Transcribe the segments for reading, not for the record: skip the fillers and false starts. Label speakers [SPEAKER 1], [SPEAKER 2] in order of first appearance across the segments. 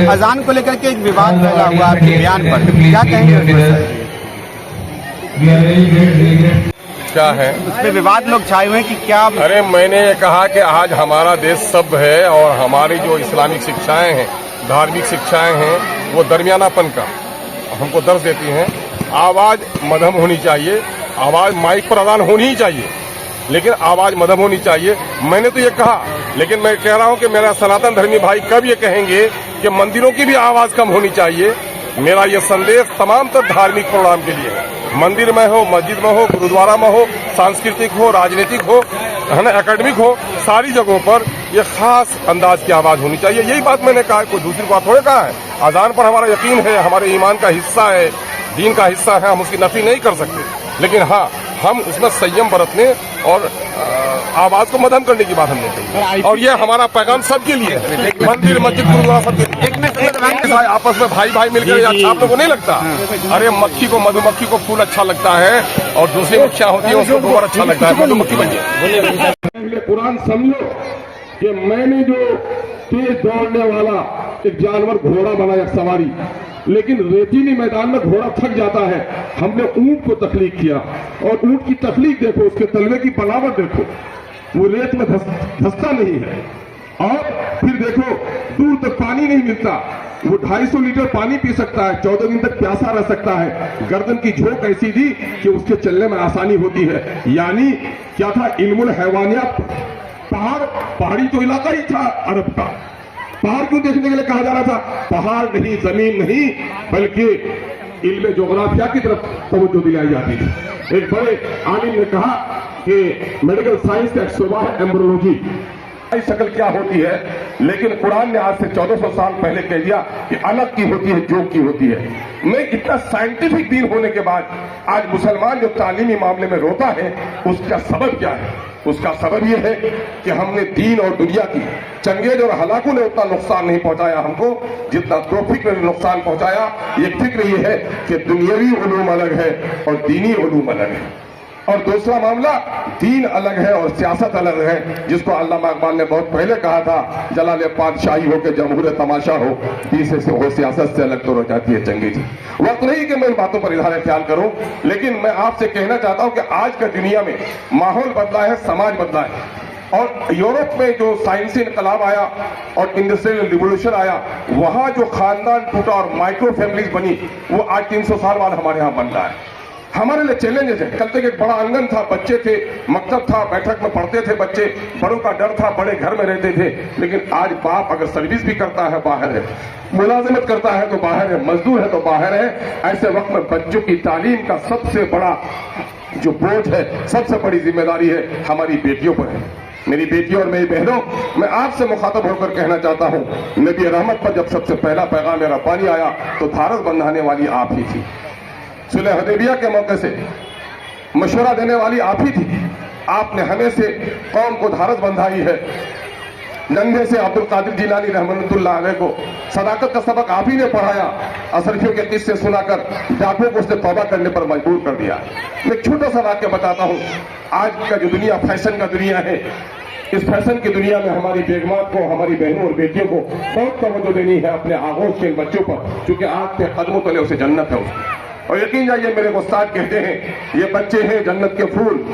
[SPEAKER 1] अजान को लेकर के एक विवाद फैला हुआ आपके बयान पर, क्या कहेंगे?
[SPEAKER 2] क्या है
[SPEAKER 1] उसमें विवाद लोग छाए हुए हैं कि क्या?
[SPEAKER 2] अरे मैंने ये कहा कि आज हमारा देश सभ्य है और हमारी जो इस्लामिक शिक्षाएं हैं, धार्मिक शिक्षाएं हैं, वो दरमियानापन का हमको दर्ज देती हैं। आवाज मध्यम होनी चाहिए, आवाज माइक पर अजान होनी ही चाहिए, लेकिन आवाज मध्यम होनी चाहिए। मैंने तो ये कहा, लेकिन मैं कह रहा हूं कि मेरा सनातन धर्मी भाई कब ये कहेंगे कि मंदिरों की भी आवाज कम होनी चाहिए। मेरा ये संदेश तमाम तर धार्मिक प्रोग्राम के लिए है, मंदिर में हो, मस्जिद में हो, गुरुद्वारा में हो, सांस्कृतिक हो, राजनीतिक हो, है ना, एकेडमिक हो, सारी जगहों पर ये खास अंदाज की आवाज होनी चाहिए। यही बात मैंने कहा, कोई दूसरी बात थोड़े कहा है। अजान पर हमारा यकीन है, हमारे ईमान का हिस्सा है, दीन का हिस्सा है, हम उसकी नफी नहीं कर सकते, लेकिन हाँ, हम उसमें संयम बरतने और आवाज को मध्यम करने की बात हमने कही। और ये हमारा पैगाम सबके लिए है, मंदिर, मस्जिद, गुरुद्वारा सबके आपस में भाई भाई मिलकर। अच्छा आप लोगों को नहीं लगता? अरे मक्खी को, मधुमक्खी को फूल अच्छा लगता है और दूसरी मक्खियां होती है उसको गोबर अच्छा लगता है, मधुमक्खी बनिए।
[SPEAKER 3] कुरान समझो कि मैंने जो तेज दौड़ने वाला एक जानवर घोड़ा बनाया सवारी, लेकिन रेतीली मैदान में घोड़ा थक जाता है। हमने ऊंट को तख्लीक किया और ऊंट की तख्लीक देखो, उसके तलवे की बनावट देखो, वो रेत में धंसता नहीं है। और फिर देखो दूर तक पानी नहीं मिलता, वो 250 लीटर पानी पी सकता है, 14 दिन तक प्यासा रह सकता है। गर्दन की झोंक ऐसी थी कि उसके चलने में आसानी होती है। यानी क्या था? इल्मुल हैवानियत। पहाड़ी तो इलाका ही था अरब का। पहाड़ क्यों देखने के लिए कहा जा रहा था? पहाड़ नहीं, जमीन नहीं, बल्कि इल्म जोग्राफिया की तरफ तवज्जो दिलाई जाती थी। एक बड़े आलिम ने कहा कि मेडिकल साइंस का एक शोबा है एम्ब्रियोलॉजी, शक्ल क्या होती है, लेकिन कुरान ने आज से 1400 साल पहले कह दिया कि अलग की होती है, जोक की होती है। मैं इतना साइंटिफिक दीन होने के बाद आज मुसलमान जो तालीमी मामले में रोता है, उसका सबब क्या है? उसका सबब यह है कि हमने दीन और दुनिया की, चंगेज और हलाकों ने उतना नुकसान नहीं पहुंचाया हमको जितना तौफीक ने नुकसान पहुंचाया। ये फिक्र ये है कि दुनियावी उलूम अलग है और दीनी उलूम अलग है, और दूसरा मामला दीन अलग है और सियासत अलग है, जिसको अल्लामा इकबाल ने बहुत पहले कहा था, जलाले पातशाही हो के जमहूर तमाशा हो, दीन से हो सियासत से अलग तो हो जाती है चंगी जी। वक्त नहीं कि मैं इन बातों पर इजहार ख्याल करूं, लेकिन मैं आपसे कहना चाहता हूं कि आज का दुनिया में माहौल बदला है, समाज बदला है। और यूरोप में जो साइंसी इनकलाब आया और इंडस्ट्रियल रिवोल्यूशन आया, वहां जो खानदान टूटा और माइक्रो फैमिलीज बनी, वो आज 300 साल बाद हमारे यहाँ बन रहा है। हमारे लिए चैलेंजेस है। कल तक एक बड़ा आंगन था, बच्चे थे, मकतब था, बैठक में पढ़ते थे बच्चे, बड़ों का डर था, बड़े घर में रहते थे। लेकिन आज बाप अगर सर्विस भी करता है बाहर है, मुलाजिमत करता है तो बाहर है, मजदूर है तो बाहर है। ऐसे वक्त में बच्चों की तालीम का सबसे बड़ा जो बोझ है, सबसे बड़ी जिम्मेदारी है हमारी बेटियों पर है। मेरी बेटियों और मेरी बहनों, मैं आपसे मुखातब होकर कहना चाहता हूं, नबी रहमत पर जब सबसे पहला पैगाम रब्बानी आया तो धारस बंधाने वाली आप ही थी। सुलह हुदैबिया के मौके से मशवरा देने वाली आप ही थी। आपने हमें से कौम को धारस बंधाई है। नंगे से अब्दुल कादिर जिलानी रहमतुल्लाह अलैह को सदाकत का सबक आप ही ने पढ़ाया। असरफियों के किस्से सुनाकर डाकुओं को उसने तौबा करने पर मजबूर कर दिया। मैं एक छोटा सा वाक्य बताता हूं। आज का जो दुनिया फैशन का दुनिया है, इस फैशन की दुनिया में हमारी बेगमात को, हमारी बहनों और बेटियों को बहुत तवज्जो देनी है अपने आगोश के बच्चों पर, क्योंकि आज के कदमों तले उसे जन्नत है उसकी। और यकीन जाइए, मेरे उस्ताद कहते हैं, ये बच्चे हैं जन्नत के फूल,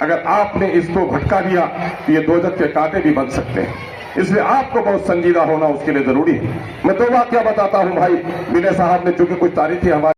[SPEAKER 3] अगर आपने इसको भटका दिया तो ये दोजख के कांटे भी बन सकते हैं। इसलिए आपको बहुत संजीदा होना उसके लिए जरूरी है। मैं दो वाकया बताता हूं भाई। मिले साहब ने चूंकि कुछ तारीख थी हमारी